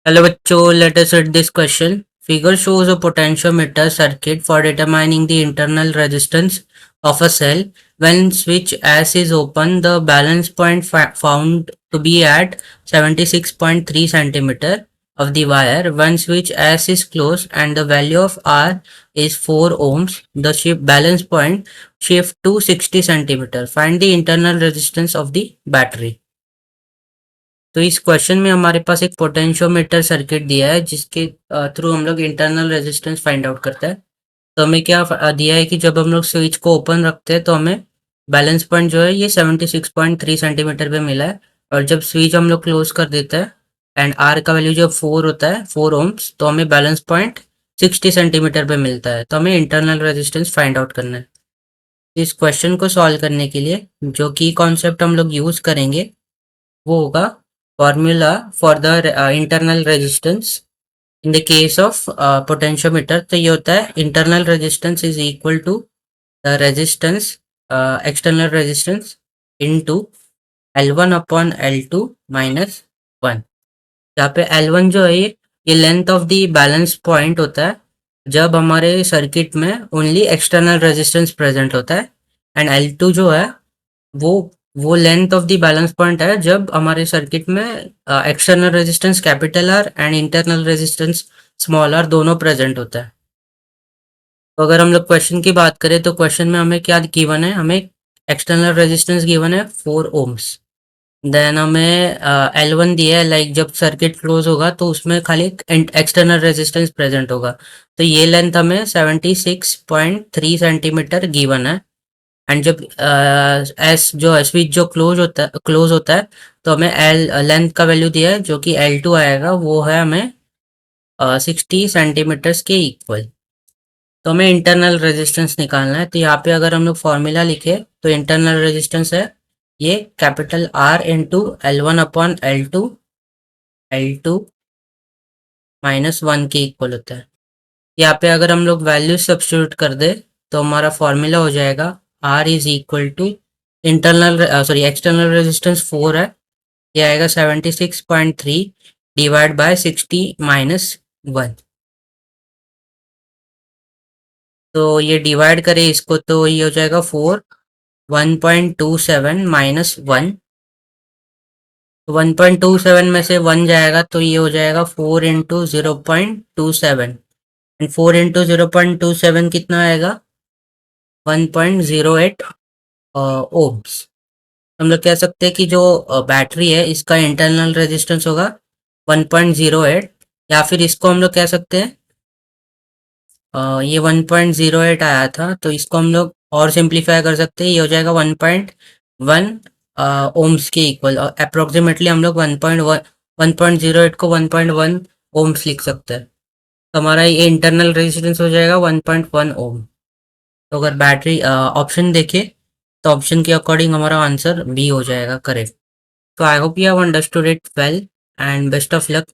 Hello bachcho, let us read this question. Figure shows a potentiometer circuit for determining the internal resistance of a cell. When switch S is open, the balance point found to be at 76.3 centimeter of the wire. When switch S is closed and the value of R is 4 ohms, the balance point shift to 60 centimeter. Find the internal resistance of the battery. तो इस question में हमारे पास एक potentiometer circuit दिया है जिसके through हम लोग इंटरनल रेजिस्टेंस फाइंड आउट करते हैं। तो हमें क्या दिया है कि जब हम लोग स्विच को ओपन रखते हैं तो हमें बैलेंस पॉइंट जो है ये 76.3 सेंटीमीटर पे मिला है, और जब स्विच हम लोग क्लोज कर देते हैं एंड आर का वैल्यू जब 4 होता है 4 ओम्स, तो हमें बैलेंस पॉइंट 60 सेंटीमीटर पे मिलता है। तो हमें इंटरनल रेजिस्टेंस फाइंड आउट करना है। इस क्वेश्चन को सॉल्व करने के लिए जो की कॉन्सेप्ट हम लोग यूज करेंगे वो होगा formula for the internal resistance in the case of potentiometer. तो ये होता है internal resistance is equal to the resistance external resistance into L1 upon L2 minus 1। यहाँ पे L1 जो है ये length of the balance point होता है जब हमारे सर्किट में ओनली एक्सटर्नल रेजिस्टेंस प्रेजेंट होता है, एंड L2 जो है वो वो length of the balance point है जब हमारे सर्किट में external resistance capital R and internal resistance small R दोनों प्रेजेंट होता है। तो अगर हम लोग क्वेश्चन की बात करें तो क्वेश्चन में हमें क्या गिवन है, हमें एक्सटर्नल रेजिस्टेंस गिवन है 4 ओम्स। देन हमें L1 दिया है, लाइक जब सर्किट क्लोज होगा तो उसमें खाली एक्सटर्नल रेजिस्टेंस प्रेजेंट होगा। तो ये लेंथ हमें 76.3 सेंटीमीटर गिवन है, एंड जब एस जो है स्विच जो क्लोज होता है तो हमें एल लेंथ का वैल्यू दिया है जो कि L2 आएगा, वो है हमें 60 सेंटीमीटर्स के इक्वल। तो हमें इंटरनल रेजिस्टेंस निकालना है। तो यहाँ पे अगर हम लोग फॉर्मूला लिखे तो इंटरनल रेजिस्टेंस है ये capital R into L1 upon L2 minus 1 के इक्वल होता है। यहाँ पे अगर हम लोग वैल्यू सब्स्टिट्यूट कर दे तो हमारा फॉर्मूला हो जाएगा R is equal to external resistance 4 है, ये आएगा 76.3 डिवाइड बाय 60 माइनस 1। तो ये डिवाइड करें इसको तो ये हो जाएगा 4 1.27 माइनस 1। 1.27 में से 1 जाएगा तो ये हो जाएगा 4 इंटू 0.27, एंड 4 इंटू 0.27 कितना आएगा 1.08 ओम्स। हम लोग कह सकते हैं कि जो बैटरी है इसका इंटरनल रेजिस्टेंस होगा 1.08, या फिर इसको हम लोग कह सकते हैं ये 1.08 आया था तो इसको हम लोग और सिंप्लीफाई कर सकते हैं, ये हो जाएगा 1.1 ओम्स के इक्वल, और अप्रोक्सीमेटली हम लोग 1.08 को 1.1 ओम्स लिख सकते हैं। तो हमारा ये इंटरनल रेजिस्टेंस हो जाएगा 1.1 ओम। तो अगर बैटरी ऑप्शन देखें तो ऑप्शन के अकॉर्डिंग हमारा आंसर बी हो जाएगा correct. So I hope you have understood it well and best of luck